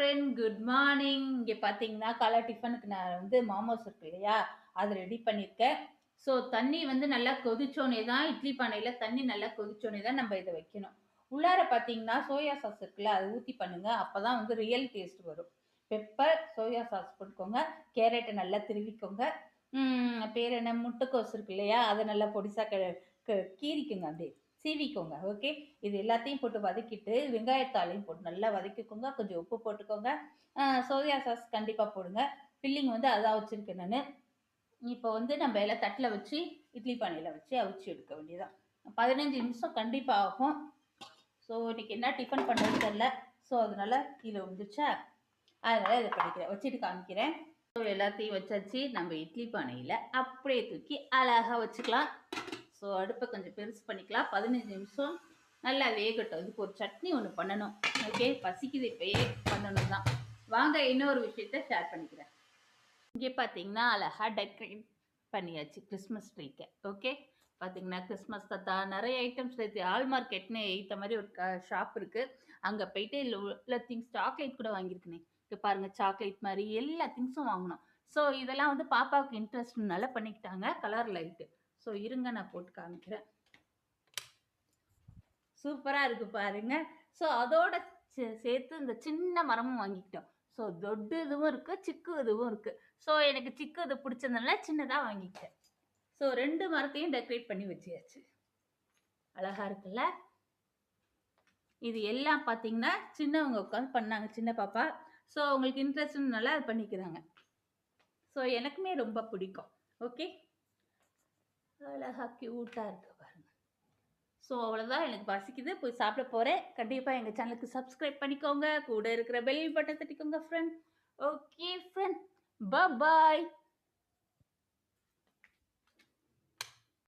Friend good morning. இங்கே பார்த்தீங்கன்னா காலை டிஃபனுக்கு நான் வந்து மாமோஸ் இருக்கு இல்லையா, அது ரெடி பண்ணியிருக்கேன். ஸோ தண்ணி வந்து நல்லா கொதிச்சோனே தான் இட்லி பானையில் தண்ணி நல்லா கொதிச்சோனே தான் நம்ம இதை வைக்கணும். உள்ளார பார்த்தீங்கன்னா சோயா சாஸ் இருக்குல்ல, அதை ஊற்றி பண்ணுங்க. அப்போ தான் வந்து ரியல் டேஸ்ட் வரும். பெப்பர், சோயா சாஸ் போட்டுக்கோங்க. கேரட்டை நல்லா திருவிக்கோங்க. பேர் என்ன, முட்டைக்கோஸ் இருக்கு இல்லையா, அதை நல்லா பொடிசா கீறிக்குங்க, அப்படியே சீவிக்கோங்க. ஓகே, இது எல்லாத்தையும் போட்டு வதக்கிட்டு வெங்காயத்தாளையும் போட்டு நல்லா வதக்கிக்கோங்க. கொஞ்சம் உப்பு போட்டுக்கோங்க. சோயா சாஸ் கண்டிப்பாக போடுங்க. ஃபில்லிங் வந்து அதான் வச்சுருக்கேன் நான். இப்போ வந்து நம்ம எல்லாம் தட்டில் வச்சு இட்லி பானையில் வச்சு அவிச்சு எடுக்க வேண்டியதான். 15 நிமிஷம் கண்டிப்பாக ஆகும். ஸோ இன்னைக்கு என்ன டிஃபன் பண்ணுறது தெரில. ஸோ அதனால கீழே வந்துச்சா, அதனால இதை பண்ணிக்கிறேன், வச்சுட்டு காமிக்கிறேன். ஸோ எல்லாத்தையும் வச்சாச்சு. நம்ம இட்லி பானையில் அப்படியே தூக்கி அழகாக வச்சுக்கலாம். ஸோ அடுப்பை கொஞ்சம் பெருசு பண்ணிக்கலாம். 15 நிமிஷம் நல்லா வேகட்டும். இதுக்கு ஒரு சட்னி ஒன்று பண்ணணும். ஓகே, பசிக்குது, இப்போயே பண்ணணும் தான். வாங்க இன்னொரு விஷயத்த ஷேர் பண்ணிக்கிறேன். இங்கே பார்த்தீங்கன்னா அழகாக டெக்கரேட் பண்ணியாச்சு கிறிஸ்மஸ் ட்ரீக்கு. ஓகே, பார்த்தீங்கன்னா கிறிஸ்மஸ் தாத்தா நிறைய ஐட்டம்ஸ் இருக்குது. ஆல் மார்க்கெட்னு ஏற்ற மாதிரி ஒரு ஷாப் இருக்குது. அங்கே போயிட்டு உள்ள திங்ஸ், சாக்லேட் கூட வாங்கியிருக்கேனே. இப்போ பாருங்கள், சாக்லேட் மாதிரி எல்லா திங்ஸும் வாங்கணும். ஸோ இதெல்லாம் வந்து பாப்பாவுக்கு இன்ட்ரெஸ்ட்னால பண்ணிக்கிட்டாங்க. Colour light. ஸோ இருங்க, நான் போட்டு காமிக்கிறேன். சூப்பராக இருக்குது பாருங்க. ஸோ அதோட சேர்த்து இந்த சின்ன மரமும் வாங்கிக்கிட்டோம். ஸோ தொட்டு இதுவும் இருக்குது, சிக்கு இதுவும் இருக்குது. ஸோ எனக்கு சிக்கு இது பிடிச்சதுனால சின்னதாக வாங்கிக்கிட்டேன். ஸோ 2 மரத்தையும் டெக்கரேட் பண்ணி வச்சியாச்சு. அழகாக இருக்குல்ல. இது எல்லாம் பார்த்தீங்கன்னா சின்னவங்க உட்காந்து பண்ணாங்க, சின்ன பாப்பா. ஸோ அவங்களுக்கு இன்ட்ரெஸ்ட்னால அது பண்ணிக்கிறாங்க. ஸோ எனக்குமே ரொம்ப பிடிக்கும். ஓகே, அழகாக க்யூட்டாக இருக்கு பாருங்க. ஸோ அவ்வளோதான், எனக்கு பசிக்குது, போய் சாப்பிட போகிறேன். கண்டிப்பாக எங்கள் சேனலுக்கு சப்ஸ்கிரைப் பண்ணிக்கோங்க. கூட இருக்கிற பெல் பட்டன் தட்டிக்கோங்க ஃப்ரெண்ட். ஓகே ஃப்ரெண்ட், பாய்.